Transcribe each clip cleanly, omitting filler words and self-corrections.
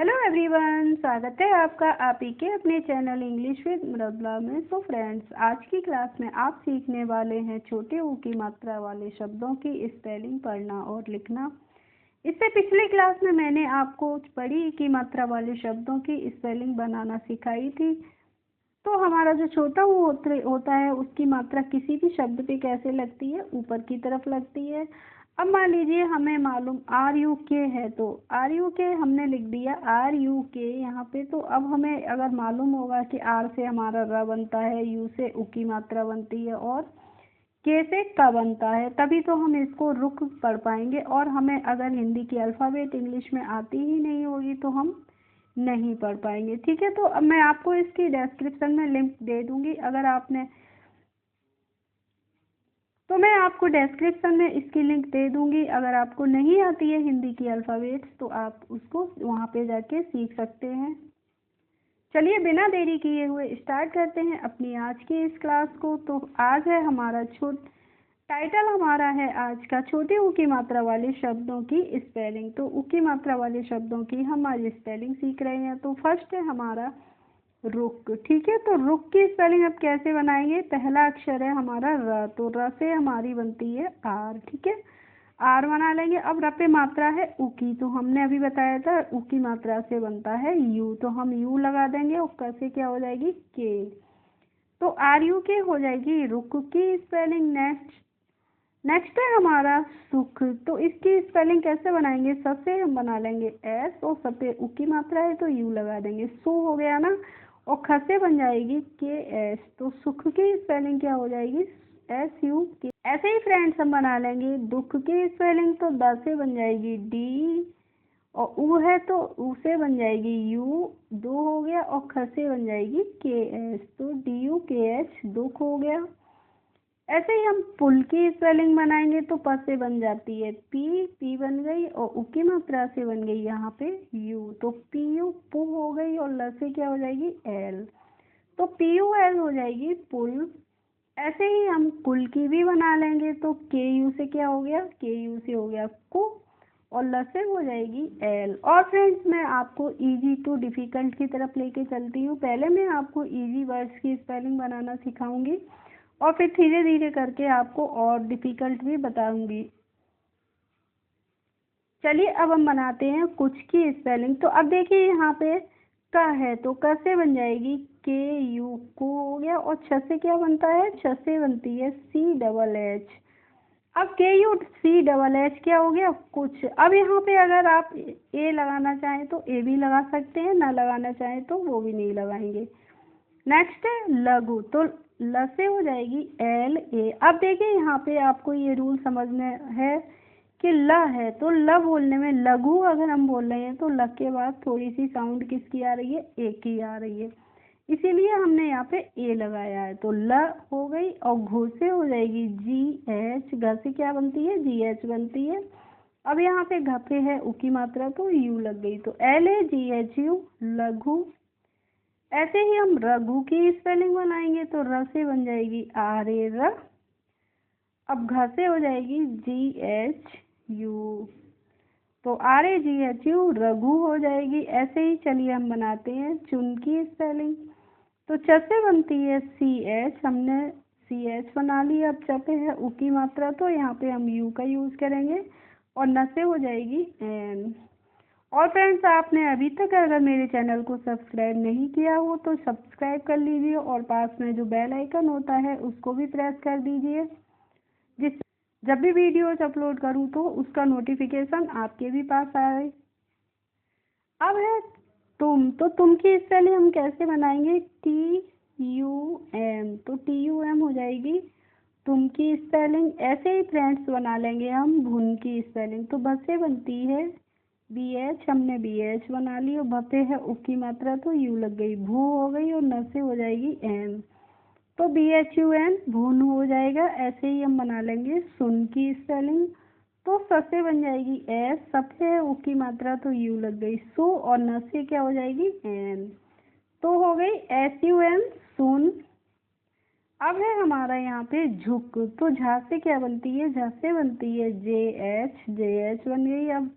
Hello everyone, स्वागत है आपका आप ही के अपने चैनल इंग्लिश विद मृदुला में। सो फ्रेंड्स, आज की क्लास में आप सीखने वाले हैं छोटे ऊ की मात्रा वाले शब्दों की स्पेलिंग पढ़ना और लिखना। इससे पिछली क्लास में मैंने आपको बड़ी ई की मात्रा वाले शब्दों की स्पेलिंग बनाना सिखाई थी। तो हमारा जो छोटा ऊ होता है उसकी मात्रा किसी भी शब्द पे कैसे लगती है, ऊपर की तरफ लगती है। अब मान लीजिए हमें मालूम आर यू के है, तो आर यू के हमने लिख दिया आर यू के यहाँ पे। तो अब हमें अगर मालूम होगा कि आर से हमारा र बनता है, यू से उ की मात्रा बनती है और के से क बनता है, तभी तो हम इसको रुक पढ़ पाएंगे। और हमें अगर हिंदी की अल्फ़ाबेट इंग्लिश में आती ही नहीं होगी तो हम नहीं पढ़ पाएंगे। ठीक है, तो अब मैं आपको इसकी डिस्क्रिप्शन में लिंक दे दूंगी। मैं आपको डिस्क्रिप्शन में इसकी लिंक दे दूंगी। अगर आपको नहीं आती है हिंदी की अल्फ़ाबेट्स तो आप उसको वहाँ पे जाके सीख सकते हैं। चलिए बिना देरी किए हुए स्टार्ट करते हैं अपनी आज की इस क्लास को। तो आज है हमारा टाइटल हमारा है आज का छोटे ऊ की मात्रा वाले शब्दों की स्पेलिंग। तो ऊ की मात्रा वाले शब्दों की हम आज स्पेलिंग सीख रहे हैं। तो फर्स्ट है हमारा रुक। ठीक है, तो रुक की स्पेलिंग अब कैसे बनाएंगे। पहला अक्षर है हमारा र, तो र से हमारी बनती है आर। ठीक है, आर बना लेंगे। अब र पे मात्रा है उ की, तो हमने अभी बताया था उ की मात्रा से बनता है यू, तो हम यू लगा देंगे और कैसे क्या हो जाएगी के। तो आर यू के हो जाएगी रुक की स्पेलिंग। नेक्स्ट है हमारा सुख। तो इसकी स्पेलिंग कैसे बनाएंगे, स से हम बना लेंगे एस और स पे उ की मात्रा है तो यू लगा देंगे, सु हो गया ना। और ख से बन जाएगी के एस, तो सुख की स्पेलिंग क्या हो जाएगी एस यू के। ऐसे ही फ्रेंड्स हम बना लेंगे दुख की स्पेलिंग। तो द से बन जाएगी डी और उ है तो उ से बन जाएगी यू, दो हो गया। और ख से बन जाएगी के एस, तो डी यू के एच, दुख हो गया। ऐसे ही हम पुल की स्पेलिंग बनाएंगे तो प से बन जाती है पी बन गई और उ की मात्रा से बन गई यहाँ पे यू, तो पी यू पू हो गई। और ल से क्या हो जाएगी एल, तो पी यू एल हो जाएगी पुल। ऐसे ही हम कुल की भी बना लेंगे, तो के यू से क्या हो गया के यू से हो गया कु और ल से हो जाएगी एल। और फ्रेंड्स, मैं आपको इजी टू डिफ़िकल्ट की तरफ लेके चलती हूँ। पहले मैं आपको इजी वर्ड्स की स्पेलिंग बनाना सिखाऊंगी और फिर धीरे धीरे करके आपको और डिफ़िकल्ट भी बताऊंगी। चलिए अब हम बनाते हैं कुछ की स्पेलिंग। तो अब देखिए यहाँ पे क है, तो क से बन जाएगी के यू, को हो गया। और छ से क्या बनता है, छ से बनती है सी डबल एच। अब के यू सी डबल एच क्या हो गया कुछ। अब यहाँ पे अगर आप ए लगाना चाहें तो ए भी लगा सकते हैं, ना लगाना चाहें तो वो भी नहीं लगाएंगे। नेक्स्ट है लघु, तो ल से हो जाएगी एल ए। अब देखिए यहाँ पे आपको ये रूल समझ में है कि ल है तो ल बोलने में, लघु अगर हम बोल रहे हैं तो ल के बाद थोड़ी सी साउंड किसकी आ रही है, ए की आ रही है, इसीलिए हमने यहाँ पे ए लगाया है। तो ल हो गई और घु से हो जाएगी जी एच, घ से क्या बनती है जी एच बनती है। अब यहाँ पे घ पे है उ की मात्रा तो यू लग गई, तो L A G H you लघु। ऐसे ही हम रघु की स्पेलिंग बनाएंगे, तो र से बन जाएगी आर ए र। अब घ से हो जाएगी जी एच यू, तो R A G H U Raghu हो जाएगी। ऐसे ही चलिए हम बनाते हैं चुन की स्पेलिंग। तो च से बनती है सी एच, हमने सी एच बना ली। अब च पे है उ की मात्रा तो यहाँ पे हम यू का यूज़ करेंगे और न से हो जाएगी एन। और फ्रेंड्स, आपने अभी तक अगर मेरे चैनल को सब्सक्राइब नहीं किया हो तो सब्सक्राइब कर लीजिए और पास में जो बेल आइकन होता है उसको भी प्रेस कर दीजिए, जिस जब भी वीडियोज अपलोड करूं तो उसका नोटिफिकेशन आपके भी पास आए। अब है तुम, तो तुम की स्पेलिंग हम कैसे बनाएंगे, टी यू एम, तो टी यू एम हो जाएगी तुम की स्पेलिंग। ऐसे ही फ्रेंड्स बना लेंगे हम भुन की स्पेलिंग। तो भ से बनती है बी एच, हमने बी एच बना ली और भ पे है उ की मात्रा तो यू लग गई, भू हो गई। और न से हो जाएगी एन, तो बी एच यू एन भून हो जाएगा। ऐसे ही हम बना लेंगे सुन की स्पेलिंग। तो स से बन जाएगी एस, स पे है उ की मात्रा तो यू लग गई सु और न से क्या हो जाएगी एन, तो हो गई एस यू एन सुन। अब है हमारा यहाँ पे झुक, तो झा से क्या बनती है, झा से बनती है जे एच बन गई। अब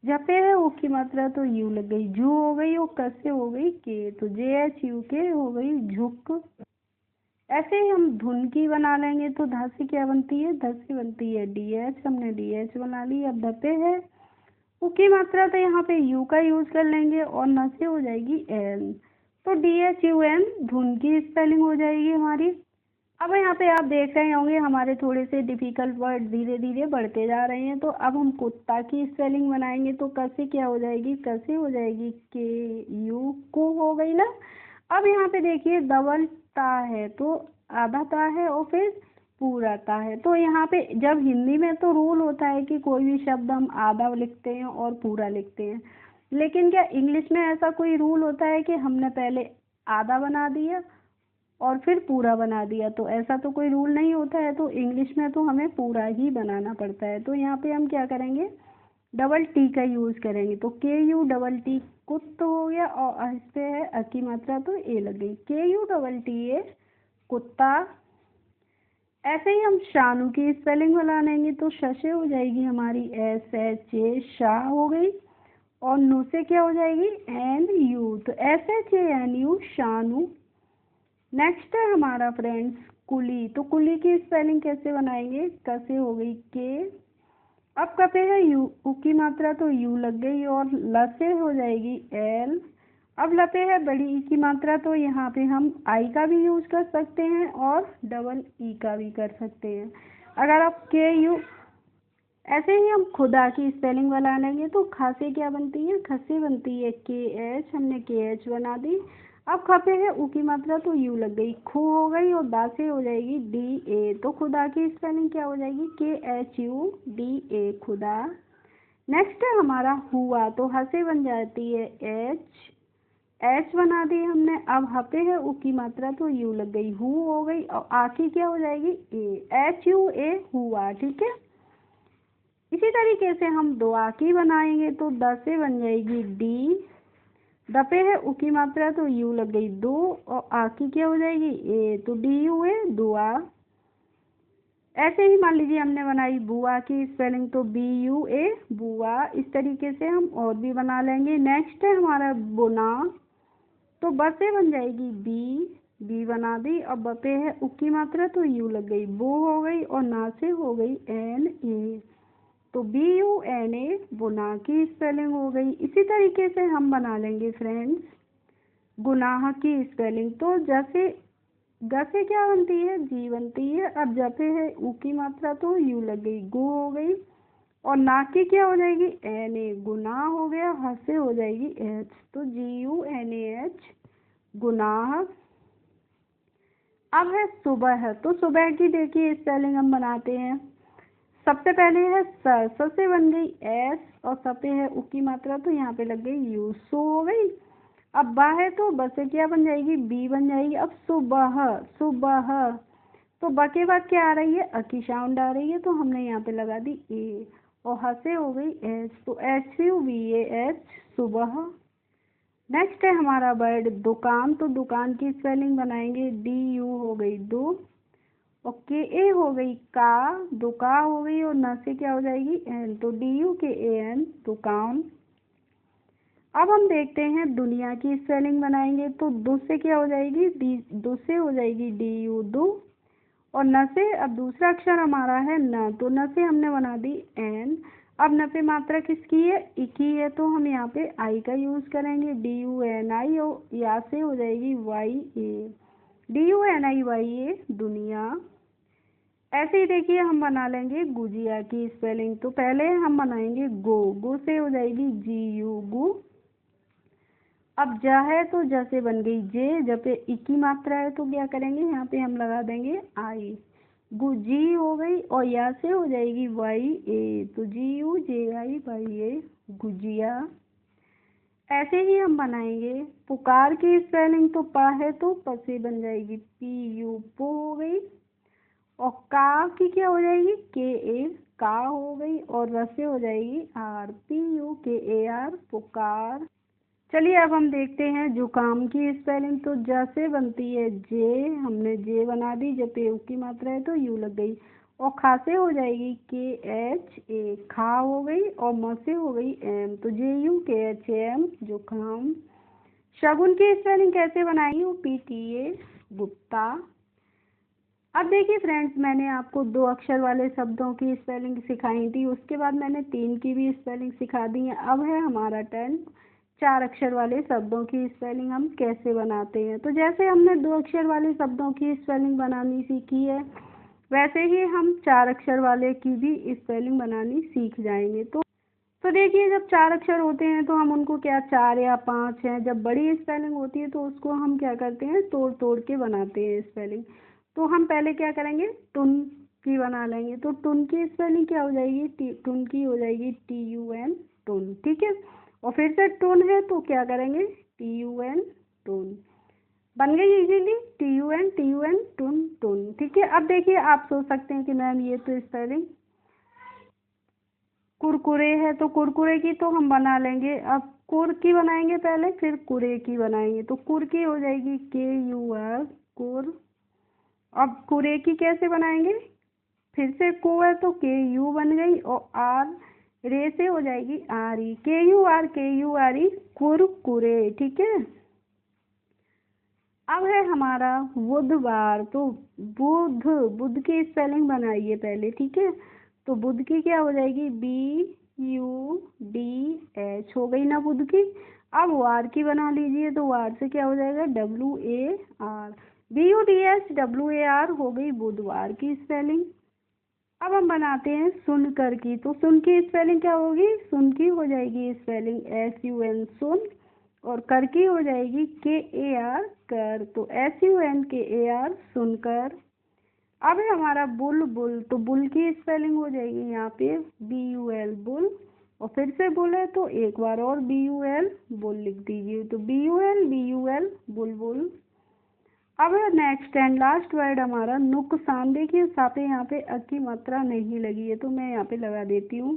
जपे है ऊ की मात्रा तो यू लग गई, जू हो गई, और क से हो गई के, तो JHUK हो गई झुक। ऐसे ही हम धुन की बना लेंगे तो ध से क्या बनती है, ध से बनती है DH, हमने DH बना ली। अब धपे है ऊ की मात्रा तो यहाँ पे यू का यूज कर लेंगे और न से हो जाएगी एन, तो DHUN धुन की स्पेलिंग हो जाएगी हमारी। अब यहाँ पे आप देख रहे होंगे हमारे थोड़े से डिफिकल्ट वर्ड धीरे धीरे बढ़ते जा रहे हैं। तो अब हम कुत्ता की स्पेलिंग बनाएंगे तो कैसे क्या हो जाएगी, कैसे हो जाएगी KU को हो गई ना। अब यहाँ पे देखिए डबल ता है तो आधा ता है और फिर पूरा ता है। तो यहाँ पे जब हिंदी में तो रूल होता है कि कोई भी शब्द हम आधा लिखते हैं और पूरा लिखते हैं, लेकिन क्या इंग्लिश में ऐसा कोई रूल होता है कि हमने पहले आधा बना दिया और फिर पूरा बना दिया? तो ऐसा तो कोई रूल नहीं होता है। तो इंग्लिश में तो हमें पूरा ही बनाना पड़ता है। तो यहाँ पे हम क्या करेंगे, डबल टी का यूज करेंगे। तो KU कुत्त हो गया और इस पे है अ की मात्रा तो ए लग गई, KUTTA कुत्ता। ऐसे ही हम शानू की स्पेलिंग बना लेंगे तो श से हो जाएगी हमारी SHA शाह हो गई, और नु से क्या हो जाएगी NU, तो SHANU शानू। नेक्स्ट है हमारा फ्रेंड्स कुली। तो कुली की स्पेलिंग कैसे बनाएंगे, कैसे हो गई के। अब कपे है यू, उ की मात्रा तो यू लग गई और ल से हो जाएगी एल। अब लपे है बड़ी ई की मात्रा तो यहाँ पे हम आई का भी यूज कर सकते हैं और डबल ई का भी कर सकते हैं। अगर आप KU, ऐसे ही हम खुदा की स्पेलिंग बना लेंगे तो खा से क्या बनती है, ख से बनती है KH, हमने KH बना दी। अब खपे है ऊ की मात्रा तो यू लग गई, खू हो गई, और दा से हो जाएगी DA, तो खुदा की स्पेलिंग क्या हो जाएगी KHUDA खुदा। नेक्स्ट है हमारा हुआ। तो ह से बन जाती है H बना दी हमने। अब हपे है ऊ की मात्रा तो यू लग गई, हु हो गई, और आ की क्या हो जाएगी HUA हुआ। ठीक है, इसी तरीके से हम दुआ की बनाएंगे तो द से बन जाएगी D, दपे है उ की मात्रा तो यू लग गई दो, और आ की क्या हो जाएगी ए, तो DUA दुआ। ऐसे ही मान लीजिए हमने बनाई बुआ की स्पेलिंग तो BUA बुआ। इस तरीके से हम और भी बना लेंगे। नेक्स्ट है हमारा बुना। तो ब से बन जाएगी बी बना दी। अब ब पे है उ की मात्रा तो यू लग गई, बो हो गई, और ना से हो गई NA, तो BUNA बुना की स्पेलिंग हो गई। इसी तरीके से हम बना लेंगे फ्रेंड्स गुनाह की स्पेलिंग। तो जैसे ग से क्या बनती है, जी बनती है। अब जपे है ऊ की मात्रा तो यू लग गई, गु हो गई, और ना की क्या हो जाएगी NA, गुनाह हो गया। ह से हो जाएगी H, तो GUNAH गुनाह। अब है सुबह। तो सुबह की देखिए स्पेलिंग हम बनाते हैं। सबसे पहले है सर, स से बन गई S, और सपे है उ की मात्रा तो यहाँ पे लग गई यू, सो हो गई। अब बा है तो ब से क्या बन जाएगी, बी बन जाएगी। अब सुबह, सुबह, तो ब के बाद क्या आ रही है, अ की साउंड आ रही है, तो हमने यहाँ पे लगा दी ए, और ह से हो गई एच, तो SUBAH सुबह। नेक्स्ट है हमारा वर्ड दुकान। तो दुकान की स्पेलिंग बनाएंगे DU हो गई दो, और KA हो गई का, दुका हो गई, और न से क्या हो जाएगी एन, तो DUKAN दुकान। अब हम देखते हैं दुनिया की स्पेलिंग बनाएंगे। तो दु से क्या हो जाएगी दु से हो जाएगी DU दु, और न से अब दूसरा अक्षर हमारा है न, तो न से हमने बना दी एन। अब न पे मात्रा किसकी है, ई की है, तो हम यहाँ पे आई का यूज करेंगे DUNI, और या से हो जाएगी YA, DUNIYA दुनिया। ऐसे ही देखिए हम बना लेंगे गुजिया की स्पेलिंग। तो पहले हम बनाएंगे गो से हो जाएगी GU गु। अब जा है तो ज से बन गई जे, जब पे ई की मात्रा है तो क्या करेंगे, यहाँ पे हम लगा देंगे आई, गुजी हो गई, और या से हो जाएगी YA, तो GUJIYA गुजिया। ऐसे ही हम बनाएंगे पुकार की स्पेलिंग। तो पा है तो प से बन जाएगी PU पो हो गई, और का की क्या हो जाएगी KA का हो गई, और र से हो जाएगी RPUKAR पुकार। चलिए अब हम देखते हैं जुकाम की स्पेलिंग। तो ज से बनती है जे, हमने जे बना दी, जब पे उ की मात्रा है तो यू लग गई, और खा से हो जाएगी KHA, खा हो गई, और म से हो गई M, तो JUKHAM, जुखाम। शगुन की स्पेलिंग कैसे बनाएंगे? वो PTA, गुप्ता। अब देखिए फ्रेंड्स, मैंने आपको 2 अक्षर वाले शब्दों की स्पेलिंग सिखाई थी, उसके बाद मैंने 3 की भी स्पेलिंग सिखा दी है। अब है हमारा टर्न 4 अक्षर वाले शब्दों की स्पेलिंग हम कैसे बनाते हैं। तो जैसे हमने 2 अक्षर वाले शब्दों की स्पेलिंग बनानी सीखी है, वैसे ही हम 4 अक्षर वाले की भी स्पेलिंग बनानी सीख जाएंगे। तो देखिए, जब 4 अक्षर होते हैं तो हम उनको क्या 4 या 5 हैं, जब बड़ी स्पेलिंग होती है तो उसको हम क्या करते हैं, तोड़ तोड़ के बनाते हैं स्पेलिंग। तो हम पहले क्या करेंगे, टुन की बना लेंगे। तो टुन की स्पेलिंग क्या हो जाएगी, टुन की हो जाएगी TUN, टुन, ठीक है। और फिर से टुन है तो क्या करेंगे, TUN, टुन। बन गई इजीली, TUN, TUN, टुन, टुन, ठीक है। अब देखिए, आप सोच सकते हैं कि मैम ये तो स्पेलिंग कुरकुरे है, तो कुरकुरे की तो हम बना लेंगे। अब कुर की बनाएंगे पहले, फिर कुरे की बनाएंगे। तो कुर की हो जाएगी KUR, कुर। अब कुरे की कैसे बनाएंगे, फिर से को है तो KU बन गई, और आर रे से हो जाएगी RE, KUR, कुरकुरे, ठीक है। अब है हमारा बुधवार, तो बुध, बुध की स्पेलिंग बनाइए पहले, ठीक है। तो बुध की क्या हो जाएगी, BUDH, हो गई ना बुध की। अब वार की बना लीजिए, तो वार से क्या हो जाएगा, WAR, BUDHWAR, हो गई बुधवार की स्पेलिंग। अब हम बनाते हैं सुनकर की। तो सुन की स्पेलिंग क्या होगी, सुन की हो जाएगी स्पेलिंग SUN, सुन। और कर की हो जाएगी KAR, कर। तो SUNKAR, सुनकर। अब है हमारा बुलबुल, तो बुल की स्पेलिंग हो जाएगी यहाँ पे BUL, बुल। और फिर से बुल है तो एक बार और BUL, बुल लिख दीजिए। तो BUL, बुलबुल। अब है नेक्स्ट एंड लास्ट वर्ड हमारा नुकसान। देखिए साथ यहाँ पे अ की मात्रा नहीं लगी है, तो मैं यहाँ पे लगा देती हूँ।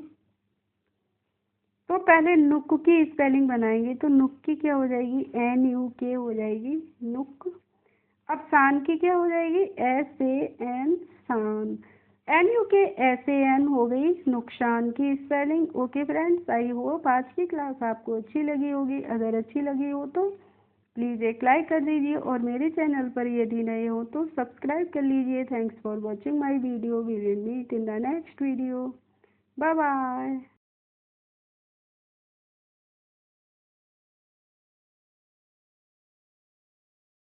तो पहले नुक की स्पेलिंग बनाएंगे। तो नुक की क्या हो जाएगी, NUK हो जाएगी, नुक। अब शान की क्या हो जाएगी, SAN, शान। NUKSAN हो गई नुकसान की spelling. Okay friends, I hope आज की क्लास आपको अच्छी लगी होगी। अगर अच्छी लगी हो तो प्लीज़ एक लाइक कर दीजिए, और मेरे चैनल पर यदि नए हो तो सब्सक्राइब कर लीजिए। Thanks for watching my video. We will meet in the next video. Bye bye.